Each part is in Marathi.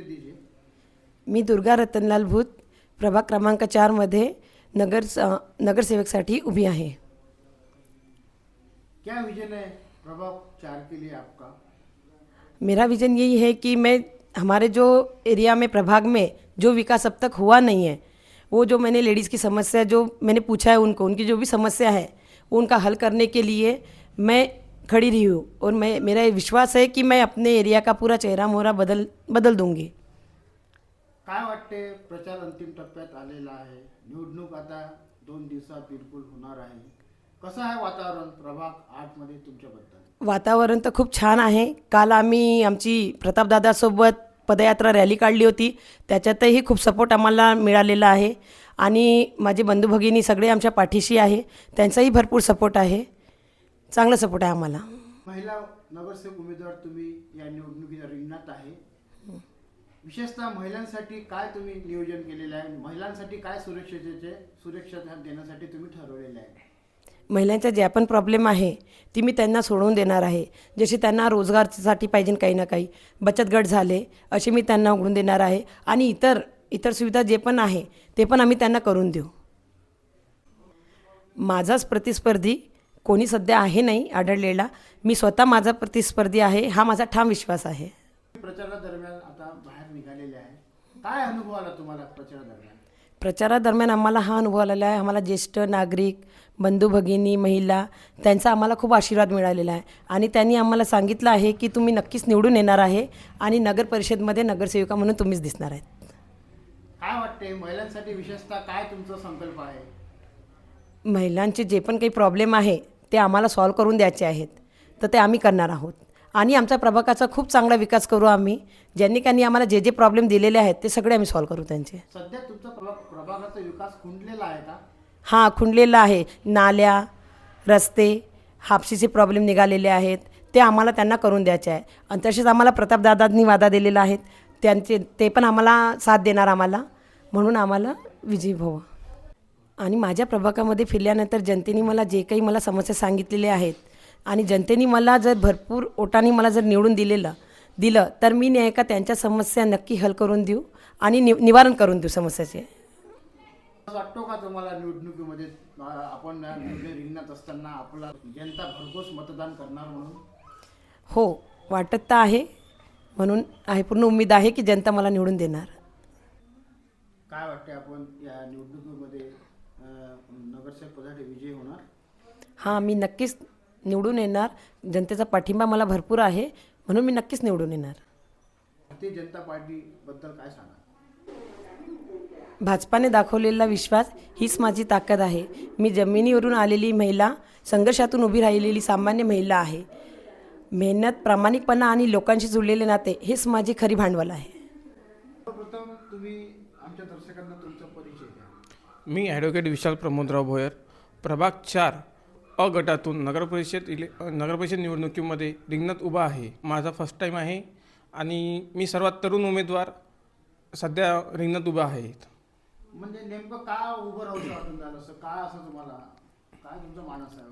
दीजिए। मी दुर्गा रतनलाल भूत प्रभाग क्रमांक 4 मध्ये नगरसेवकसाठी उभी आहे। क्या विजन है प्रभाग 4 के लिए आपका? मेरा विज़न यही है कि मैं हमारे जो एरिया में प्रभाग में जो विकास अब तक हुआ नहीं है, वो जो मैंने लेडीज़ की समस्या जो मैंने पूछा है उनको, उनकी जो भी समस्या है वो उनका हल करने के लिए मैं खड़ी रही हूँ। और मेरा ये विश्वास है कि मैं अपने एरिया का पूरा चेहरा मोहरा बदल दूंगी। काय वाटते? प्रचार अंतिम टप्प्यात आलेला आहे, निवडणूक आता 2 दिवसात बिलकुल होणार आहे। कसं आहे वातावरण प्रभाग 8 मध्ये तुमच्याबद्दल? वातावरण तर खूप छान आहे। काल आम्ही आमची प्रतापदादासोबत पदयात्रा रॅली काढली होती, त्याच्यातही खूप सपोर्ट आम्हाला मिळालेला आहे आणि माझे बंधू भगिनी सगळे आमच्या पाठीशी आहे, त्यांचाही भरपूर सपोर्ट आहे, चांगला सपोर्ट आहे आम्हाला। महिला नगरसेवक उमेदवार तुम्ही या निवडणुकीच्या रिंगणात आहे, विशेषतः महिलांसाठी काय तुम्ही नियोजन केलेलं आहे? महिलांसाठी काय सुरक्षता देण्यासाठी तुम्ही ठरवलेलं आहे? महिलांच्या ज्या पण प्रॉब्लेम आहे ती मी त्यांना सोडवून देणार आहे। जसे त्यांना रोजगारासाठी पाहिजे काही ना काही बचत गट झाले असे मी त्यांना उघडून देणार आहे आणि इतर सुविधा जे पण आहे ते पण आम्ही त्यांना करून देऊ। माझाच प्रतिस्पर्धी कोणी सध्या आहे नाही आढळलेला, मी स्वतः माझा प्रतिस्पर्धी आहे, हा माझा ठाम विश्वास आहे। प्रचारादरम्यान आता बाहेर निघालेले आहे, काय अनुभव आला तुम्हाला प्रचारादरम्यान? प्रचारादरम्यान आम्हाला हा अनुभव आलेला आहे। आम्हाला ज्येष्ठ नागरिक बंधू भगिनी महिला त्यांचा आम्हाला खूप आशीर्वाद मिळालेला आहे आणि त्यांनी आम्हाला सांगितलं आहे की तुम्ही नक्कीच निवडून येणार आहे आणि नगर परिषदमध्ये नगरसेविका म्हणून तुम्हीच दिसणार आहेत। काय वाटते महिलांसाठी विशेषतः काय तुमचा संकल्प आहे? महिलांचे जे पण काही प्रॉब्लेम आहे ते आम्हाला सॉल्व करून द्यायचे आहेत, तर ते आम्ही करणार आहोत आणि आमच्या प्रभागाचा खूप चांगला विकास करू आम्ही। ज्यांनी आम्हाला जे प्रॉब्लेम दिलेले आहेत ते सगळे आम्ही सॉल्व करू त्यांचे। सध्या तुमचा प्रभागाचा विकास खुंटलेला आहे का? हां, खुंडलेला आहे। नाल्या रस्ते हापशीचे प्रॉब्लेम निघालेले आहेत, ते आम्हाला त्यांना करून द्यायचे आहे आणि तसेच आम्हाला प्रतापदादांनी वादा दिलेला आहे, ते पण आम्हाला साथ देणार आम्हाला, म्हणून आम्हाला विजयी व्हावं। आणि माझ्या प्रभागामध्ये फिरल्यानंतर जनतेने मला जे काही मला समस्या सांगितलेल्या आहेत आणि जनतेने मला जर भरपूर ओटाने मला जर निवडून दिलं तर मी नाही का त्यांच्या समस्या नक्की हल करून देऊ आणि निवारण करून देऊ समस्याचे। वाटतो का तुम्हाला निवडणुकीमध्ये आपण रिंगणात असताना आपला जनता भरघोस मतदान करणार म्हणून? हो, वाटत तर आहे, म्हणून आहे पूर्ण उमेद आहे की जनता मला निवडून देणार। काय वाटते आपण या निवडणुकीमध्ये नगरसेवक पदासाठी विजयी होणार? हां, मी नक्कीच निवडून येणार। जनतेचा पाठिंबा मला भरपूर आहे, म्हणून मी नक्कीच निवडून येणार। भारतीय जनता पार्टीबद्दल काय सांगा? भाजपाने दाखवलेला विश्वास हीच माझी ताकद आहे। मी जमिनीवरून आलेली महिला, संघर्षातून उभी राहिलेली सामान्य महिला आहे। मेहनत, प्रामाणिकपणा आणि लोकांशी जुळलेले नाते हेच माझी खरी भांडवल आहे। प्रथम तुम्ही आमच्या दर्शकांना तुमचा परिचय द्या। मी ॲडव्होकेट विशाल प्रमोदराव भोयर प्रभाग 4 अ गटातून नगरपरिषद निवडणुकीमध्ये रिंगणात उभा आहे। माझा फर्स्ट टाईम आहे आणि मी सर्वात तरुण उमेदवार सध्या रिंगणात उभा आहे। म्हणजे नेमकं का उभं राहू वाटून झालं असं? काय असं तुम्हाला काय तुमचा मानस आहे?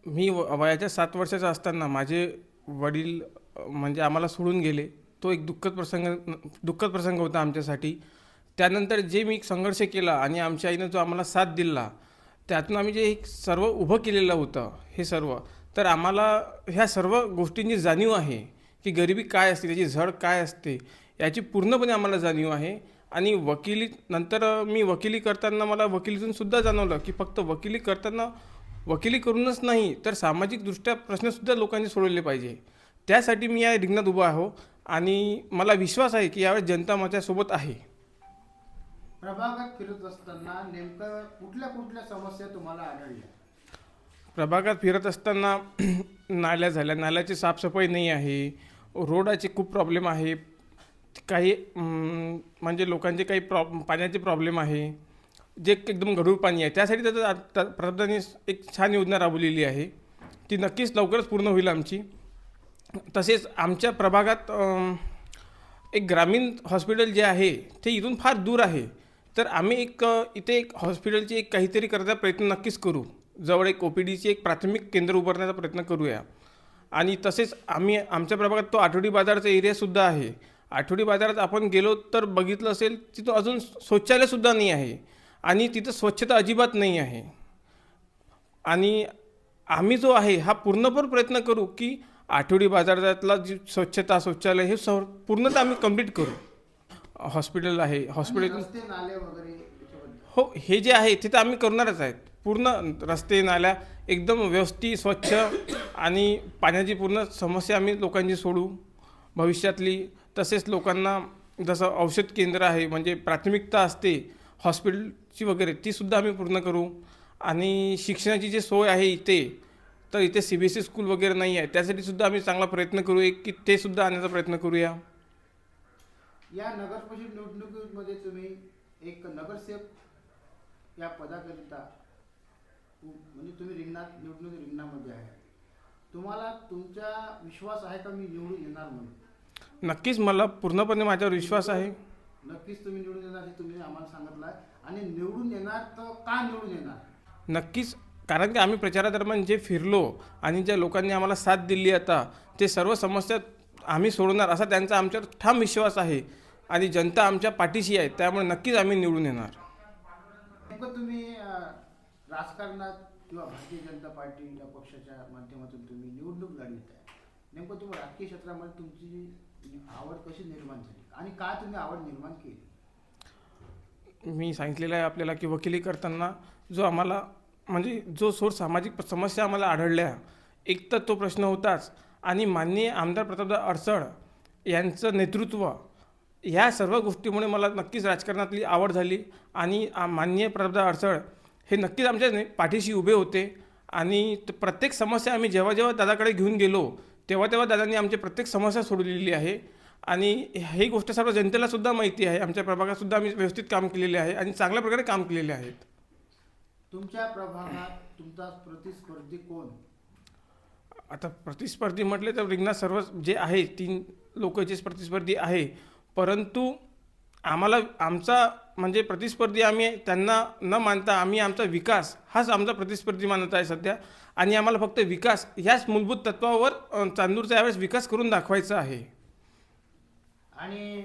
मी वयाच्या 7 वर्षाचा असताना माझे वडील म्हणजे आम्हाला सोडून गेले, तो एक दुःखद प्रसंग होता आमच्यासाठी। त्यानंतर जे मी संघर्ष केला आणि आमच्या आईनं जो आम्हाला साथ दिला, त्यातून आम्ही जे एक सर्व उभं केलेलं होतं हे सर्व, तर आम्हाला ह्या सर्व गोष्टींची जाणीव आहे की गरिबी काय असते, त्याची झळ काय असते याची पूर्णपणे आम्हाला जाणीव आहे। आणि नंतर मी वकिली करताना मला वकिलीतून सुद्धा जाणवलं की फक्त वकिली करताना वकिली करूनच नाही तर सामाजिकदृष्ट्या प्रश्नसुद्धा लोकांनी सोडवले पाहिजे। त्यासाठी मी या रिंगणात उभा आहो आणि मला विश्वास आहे की यावेळी जनता माझ्यासोबत आहे। प्रभागात फिरत असताना नेमकं कुठल्या समस्या तुम्हाला आढळल्या? प्रभागात फिरत असताना नाल्या झाल्या, नाल्याची साफसफाई नाही आहे, रोडाचे खूप प्रॉब्लेम आहे, काही म्हणजे लोकांचे काही पाण्याचे प्रॉब्लेम आहे, जे एकदम गढूळ पाणी आहे। त्यासाठी प्रधानमंत्र्यांनी एक छान योजना राबवलेली आहे, ती नक्कीच लवकरच पूर्ण होईल आमची। तसेच आमच्या प्रभागात एक ग्रामीण हॉस्पिटल जे आहे ते इथून फार दूर आहे, तर आम्ही इथे एक हॉस्पिटलची एक काहीतरी करण्याचा प्रयत्न नक्कीच करू। जवळ एक OPDची एक प्राथमिक केंद्र उभारण्याचा प्रयत्न करूया। आणि तसेच आम्ही आमच्या प्रभागात तो आठवडी बाजारचा एरियासुद्धा आहे आठवडी बाजारात आपण गेलो तर बघितलं असेल तिथं अजून शौचालयसुद्धा नाही आहे आणि तिथं स्वच्छता अजिबात नाही आहे. आणि आम्ही जो आहे हा पूर्णपणे प्रयत्न करू की आठवडी बाजारातला जी स्वच्छता शौचालय हे पूर्णतः आम्ही कंप्लीट करू. हॉस्पिटल आहे, हॉस्पिटल रस्ते नाले वगैरे याच्याबद्दल हो, हे जे आहे तिथं आम्ही करणारच आहेत. पूर्ण रस्ते नाल्या एकदम व्यवस्थित स्वच्छ आणि पाण्याची पूर्ण समस्या आम्ही लोकांची सोडू भविष्यातली. तसेच लोकांना जसं औषध केंद्र आहे म्हणजे प्राथमिकता असते हॉस्पिटलची वगैरे तीसुद्धा आम्ही पूर्ण करू. आणि शिक्षणाची जी सोय आहे इथे तर इथे CBSE स्कूल वगैरे नाही आहे, त्यासाठी सुद्धा आम्ही चांगला प्रयत्न करू की ते सुद्धा आणण्याचा प्रयत्न करूया. या नगर परिषद निवडणुकीमध्ये तुम्ही एक नगरसेवक या पदाकरिता म्हणजे तुम्ही निवडणूक रिंगणामध्ये आहे. तुम्हाला तुमचा विश्वास आहे का मी निवडून येणार म्हणून? नक्कीच मला पूर्णपणे माझ्यावर विश्वास आहे. नक्कीच तुम्ही निवडून येणार हे तुम्ही आम्हाला सांगितलं आहे. आणि निवडून येणार तर का निवडून येणार? नक्कीच, कारण की आम्ही प्रचारादरम्यान जे फिरलो आणि ज्या लोकांनी आम्हाला साथ दिली आता ते सर्व समस्या आम्ही सोडवणार असा त्यांचा आमच्यावर ठाम विश्वास आहे आणि जनता आमच्या पाठीशी आहे. त्यामुळे नक्कीच आम्ही निवडून येणार. नेमकं तुम्ही राजकारणात किंवा भारतीय जनता पार्टी या पक्षाच्या माध्यमातून तुम्ही निवडणूक लढवत आहे. नेमकं तुम्ही राजकीय क्षेत्रामध्ये तुमची आवड कशी निर्माण झाली आणि का तुम्ही आवड निर्माण केली? मी सांगितलेलं आहे आपल्याला की वकिली करताना जो आम्हाला म्हणजे जो सामाजिक समस्या आम्हाला आढळल्या, एक तर तो प्रश्न होताच आणि माननीय आमदार प्रतापदादा अडसळ यांचं नेतृत्व या सर्व गोष्टीमुळे मला नक्कीच राजकारणातली आवड झाली. आणि माननीय प्रतापदादा अडसळ हे नक्कीच आमच्या पाठीशी उभे होते आणि प्रत्येक समस्या आम्ही जेव्हा जेव्हा दादाकडे घेऊन गेलो तेव्हा तेव्हा दादांनी आमची प्रत्येक समस्या सोडवलेली आहे. आणि ही गोष्ट सर्व जनतेला सुद्धा माहिती आहे. आमच्या प्रभागात सुद्धा आम्ही व्यवस्थित काम केलेले आहे आणि चांगल्या प्रकारे काम केलेले आहेत. तुमच्या प्रभागात तुमचा प्रतिस्पर्धी कोण? आता प्रतिस्पर्धी म्हटले तर रिंगणात सर्व जे आहे 3 लोक जे प्रतिस्पर्धी आहे, परंतु आम्हाला आमचा म्हणजे प्रतिस्पर्धी आम्ही त्यांना न मानता आम्ही आमचा विकास हाच आमचा प्रतिस्पर्धी मानत आहे सध्या. आणि आम्हाला फक्त विकास ह्याच मूलभूत तत्वावर चांदूरचा यावेळेस विकास करून दाखवायचा आहे. आणि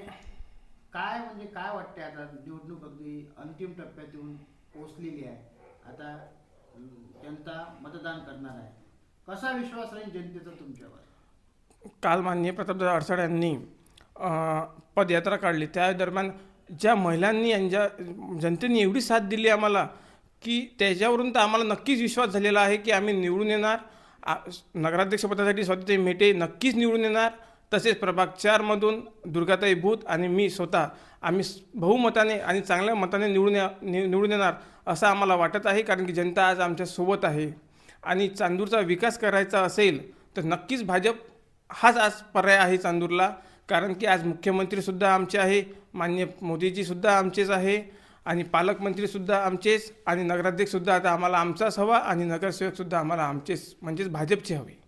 काय म्हणजे काय वाटते आता निवडणूक अगदी अंतिम टप्प्यात येऊन पोहोचलेली आहे. आता जनता मतदान करणार आहे. कसा विश्वास राहील जनतेचा तुमच्यावर? काल माननीय प्रतापदादा अडसळ यांनी पदयात्रा काढली त्या दरम्यान ज्या महिलांनी जनतेने एवढी साथ दिली आम्हाला की त्याच्यावरून तर आम्हाला नक्कीच विश्वास झालेला आहे की आम्ही निवडून येणार. नगराध्यक्षपदासाठी स्वातीताई मेटे नक्कीच निवडून येणार. तसेच प्रभाग 4मधून दुर्गाताई भूत आणि मी स्वतः आम्ही बहुमताने आणि चांगल्या मताने निवडून येणार असं आम्हाला वाटत आहे. कारण की जनता आज आमच्यासोबत आहे आणि चांदूरचा विकास करायचा असेल तर नक्कीच भाजप हाच आज पर्याय आहे चांदूरला. कारण की आज मुख्यमंत्रीसुद्धा आमचे आहे, माननीय मोदीजीसुद्धा आमचेच आहे आणि पालकमंत्रीसुद्धा आमचेच आणि नगराध्यक्षसुद्धा आता आम्हाला आमचाच हवा आणि नगरसेवकसुद्धा आम्हाला आमचेच म्हणजेच भाजपचे हवे.